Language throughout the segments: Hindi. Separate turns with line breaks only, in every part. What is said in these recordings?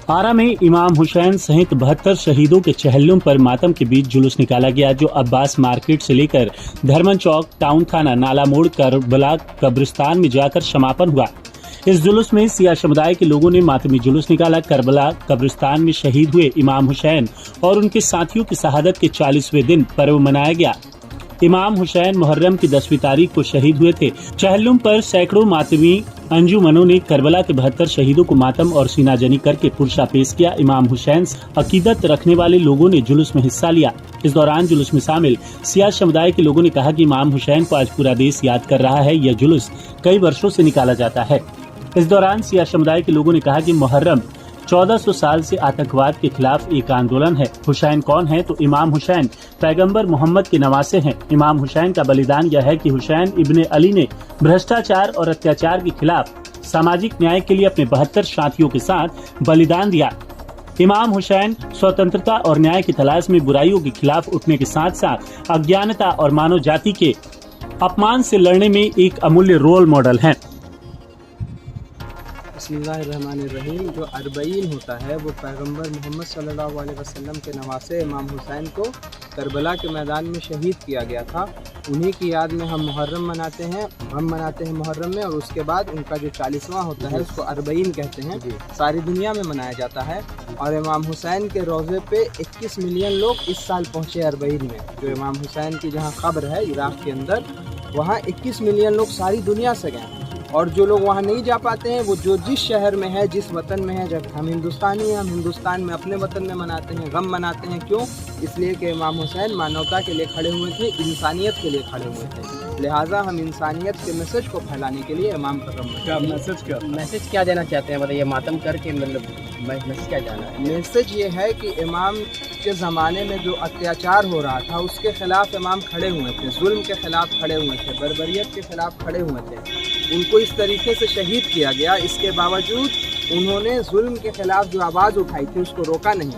आरा में इमाम हुसैन सहित 72 शहीदों के चहल्लुम पर मातम के बीच जुलूस निकाला गया, जो अब्बास मार्केट से लेकर धर्मन चौक, टाउन थाना, नाला मोड़, करबला कब्रिस्तान में जाकर समापन हुआ। इस जुलूस में सिया समुदाय के लोगों ने मातमी जुलूस निकाला। करबला कब्रिस्तान में शहीद हुए इमाम हुसैन और उनके साथियों की शहादत के 40वें दिन पर्व मनाया गया। इमाम हुसैन मुहर्रम की 10वीं तारीख को शहीद हुए थे। चहल्लुम पर सैकड़ों मातमी अंजुमनों ने करबला के 72 शहीदों को मातम और सीनाजनी करके पुरसा पेश किया। इमाम हुसैन अकीदत रखने वाले लोगों ने जुलूस में हिस्सा लिया। इस दौरान जुलूस में शामिल सिया समुदाय के लोगों ने कहा कि इमाम हुसैन को आज पूरा देश याद कर रहा है। यह जुलूस कई वर्षों से निकाला जाता है। इस दौरान सिया समुदाय के लोगों ने कहा कि मुहर्रम 1400 साल से आतंकवाद के खिलाफ एक आंदोलन है। हुसैन कौन है? तो इमाम हुसैन पैगंबर मोहम्मद के नवासे हैं। इमाम हुसैन का बलिदान यह है कि हुसैन इब्ने अली ने भ्रष्टाचार और अत्याचार के खिलाफ सामाजिक न्याय के लिए अपने 72 साथियों के साथ बलिदान दिया। इमाम हुसैन स्वतंत्रता और न्याय की तलाश में बुराइयों के खिलाफ उठने के साथ साथ अज्ञानता और मानव जाति के अपमान से लड़ने में एक अमूल्य रोल मॉडल हैं।
बिस्मिल्लाहिर्रहमानिर्रहीम। जो अरबईन होता है वो पैगंबर मोहम्मद सल्लल्लाहु अलैहि वसल्लम के नवासे इमाम हुसैन को करबला के मैदान में शहीद किया गया था। उन्हीं की याद में हम मुहर्रम मनाते हैं। हम मनाते हैं मुहर्रम में, और उसके बाद उनका जो 40वां होता है उसको अरबईन कहते हैं। सारी दुनिया में मनाया जाता है। और इमाम हुसैन के रोज़े पे 21 मिलियन लोग इस साल पहुँचे अरबईन में। जो इमाम हुसैन की जहाँ कब्र है इराक़ के अंदर, वहाँ 21 मिलियन लोग सारी दुनिया से गए। और जो लोग वहाँ नहीं जा पाते हैं, वो जो जिस शहर में है, जिस वतन में है, जब हम हिंदुस्तानी हैं, हम हिंदुस्तान में अपने वतन में मनाते हैं, गम मनाते हैं। क्यों? इसलिए कि इमाम हुसैन मानवता के लिए खड़े हुए थे, इंसानियत के लिए खड़े हुए थे। लिहाजा हम इंसानियत के मैसेज को फैलाने के लिए इमाम का गम।
मैसेज क्या देना चाहते हैं? मतलब ये मातम करके मतलब मैसेज क्या जाना है?
मैसेज ये है कि इमाम के ज़माने में जो अत्याचार हो रहा था उसके ख़िलाफ़ इमाम खड़े हुए थे, जुल्म के ख़िलाफ़ खड़े हुए थे, बर्बरियत के ख़िलाफ़ खड़े हुए थे। उनको इस तरीके से शहीद किया गया, इसके बावजूद उन्होंने जुल्म के ख़िलाफ़ जो आवाज़ उठाई थी उसको रोका नहीं।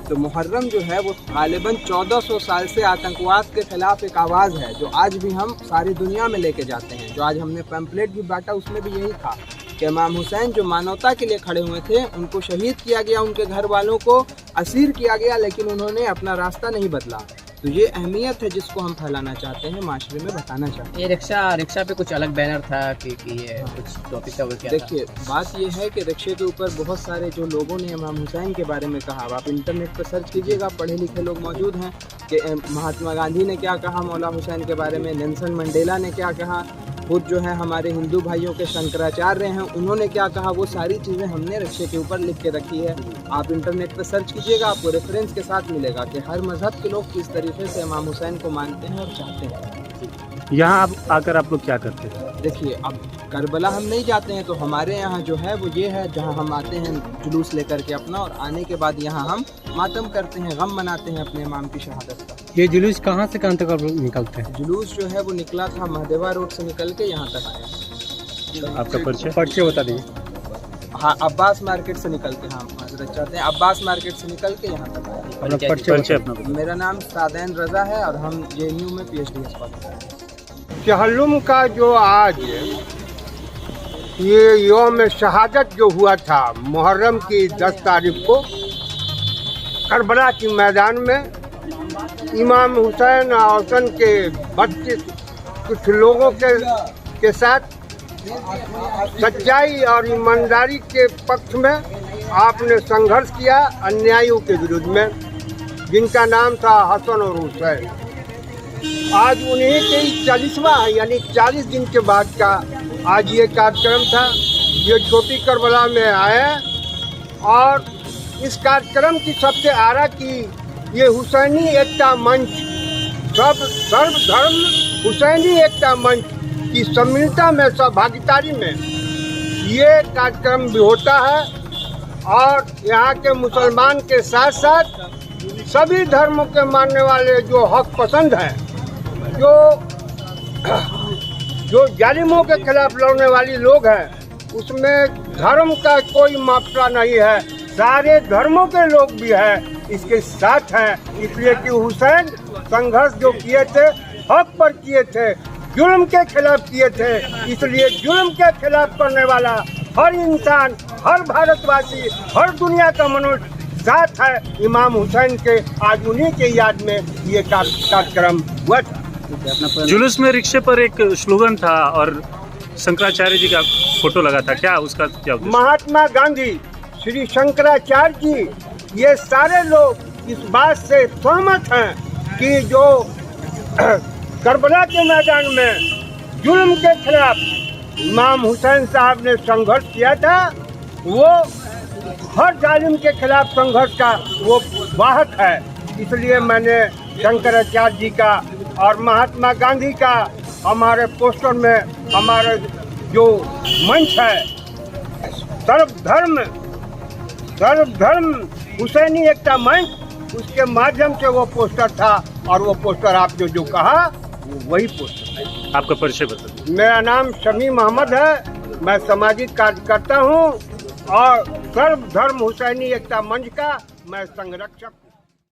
तो मुहर्रम जो है वो गालिबन 1400 साल से आतंकवाद के ख़िलाफ़ एक आवाज़ है, जो आज भी हम सारी दुनिया में लेके जाते हैं। जो आज हमने पैम्पलेट भी बांटा उसमें भी यही था कि इमाम हुसैन जो मानवता के लिए खड़े हुए थे, उनको शहीद किया गया, उनके घर वालों को असीर किया गया, लेकिन उन्होंने अपना रास्ता नहीं बदला। तो ये अहमियत है जिसको हम फैलाना चाहते हैं, माशरे में बताना चाहते हैं।
ये रिक्शा पे कुछ अलग बैनर था कि ये कुछ टॉपिक का क्या?
देखिए, बात ये है कि रिक्शे के ऊपर बहुत सारे जो लोगों ने इमाम हुसैन के बारे में कहा, आप इंटरनेट पर सर्च कीजिएगा, पढ़े लिखे लोग मौजूद हैं कि महात्मा गांधी ने क्या कहा मौला हुसैन के बारे में, नेल्सन मंडेला ने क्या कहा, खुद जो है हमारे हिंदू भाइयों के शंकराचार्य हैं, उन्होंने क्या कहा, वो सारी चीज़ें हमने रिक्शे के ऊपर लिख के रखी है। आप इंटरनेट पर सर्च कीजिएगा, आपको रेफरेंस के साथ मिलेगा कि हर मजहब के लोग किस तरीके से इमाम हुसैन को मानते हैं और चाहते हैं।
यहाँ आकर आप लोग क्या करते हैं?
देखिए, अब करबला हम नहीं जाते हैं, तो हमारे यहाँ जो है वो ये है, जहाँ हम आते हैं जुलूस लेकर के अपना, और आने के बाद यहाँ हम मातम करते हैं, गम मनाते हैं अपने इमाम की शहादत का।
ये जुलूस कहाँ से कहाँ तक निकलते हैं?
जुलूस जो है वो निकला था महदेवा रोड से निकल के यहाँ तक आया।
आपका
परिचय बता दीजिए।
हाँ, अब्बास मार्केट से निकल के, हम हजरत चाहते हैं अब्बास मार्केट से निकल के यहाँ तक आया।
परिचय अपना।
मेरा नाम सादैन रजा है और हम JNU में PhD अस्पताल है।
चहल्लुम का जो आज ये यौम शहादत जो हुआ था मुहर्रम की 10 तारीख को करबला के मैदान में, इमाम हुसैन हसन के 32 कुछ लोगों के साथ सच्चाई और ईमानदारी के पक्ष में आपने संघर्ष किया, अन्यायों के विरुद्ध में, जिनका नाम था हसन और हुसैन। आज उन्हीं के 40वां है, यानी 40 दिन के बाद का आज ये कार्यक्रम था। ये छोटी करबला में आए और इस कार्यक्रम की सबसे आरा की ये हुसैनी एकता मंच, सर्व धर्म हुसैनी एकता मंच की सम्मिलिता में, सहभागितारी में ये कार्यक्रम भी होता है। और यहाँ के मुसलमान के साथ साथ सभी धर्मों के मानने वाले जो हक पसंद हैं, जो जालिमों के खिलाफ लड़ने वाली लोग हैं, उसमें धर्म का कोई मात्रा नहीं है, सारे धर्मों के लोग भी हैं इसके साथ हैं। इसलिए कि हुसैन संघर्ष जो किए थे हक पर किए थे, जुल्म के खिलाफ किए थे, इसलिए जुल्म के खिलाफ करने वाला हर इंसान हर भारतवासी, हर दुनिया का मनुष्य साथ है इमाम हुसैन के। आज उन्हीं के याद में ये कार्यक्रम हुआ था।
जुलूस में रिक्शे पर एक स्लोगन था और शंकराचार्य जी का फोटो लगा था, क्या उसका क्या उद्देश्य?
महात्मा गांधी, श्री शंकराचार्य जी, ये सारे लोग इस बात से सहमत हैं कि जो करबला के मैदान में जुल्म के खिलाफ इमाम हुसैन साहब ने संघर्ष किया था, वो हर जालिम के खिलाफ संघर्ष का वो वाहक है। इसलिए मैंने शंकराचार्य जी का और महात्मा गांधी का हमारे पोस्टर में, हमारे जो मंच है सर्वधर्म हुसैनी एकता मंच, उसके माध्यम से वो पोस्टर था और वो पोस्टर आपने जो कहा वही पोस्टर है।
आपका परिचय बताइए।
मेरा नाम शमी मोहम्मद है, मैं सामाजिक कार्य करता हूँ और सर्वधर्म हुसैनी एकता मंच का मैं संरक्षक हूँ।